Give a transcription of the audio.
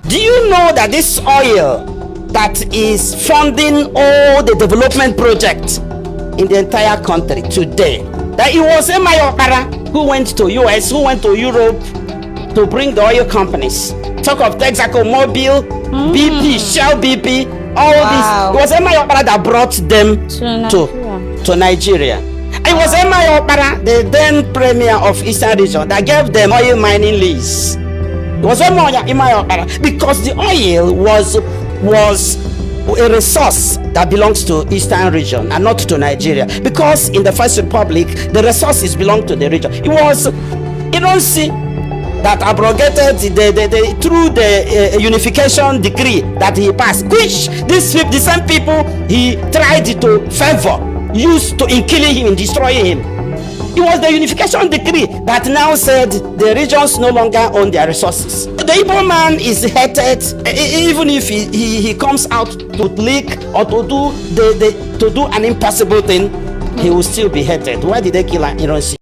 Do you know that this oil that is funding all the development projects in the entire country today, that it was Emayokara who went to US, who went to Europe to bring the oil companies? Talk of Texaco, Mobil, BP, Shell BP, all this. It was Emayokara that brought them to Nigeria. It was Emayokara, the then premier of Eastern region, that gave them oil mining lease. It was Emayokara because the oil was a resource that belongs to Eastern region and not to Nigeria. Because in the First Republic, the resources belong to the region. It was, you don't see, that abrogated through the unification decree that he passed, which the same people he tried to favor, used to in killing him, in destroying him. It was the unification decree that now said the regions no longer own their resources. The Igbo man is hated, even if he comes out to leak or to do an impossible thing, he will still be hated. Why did they kill Ironsi?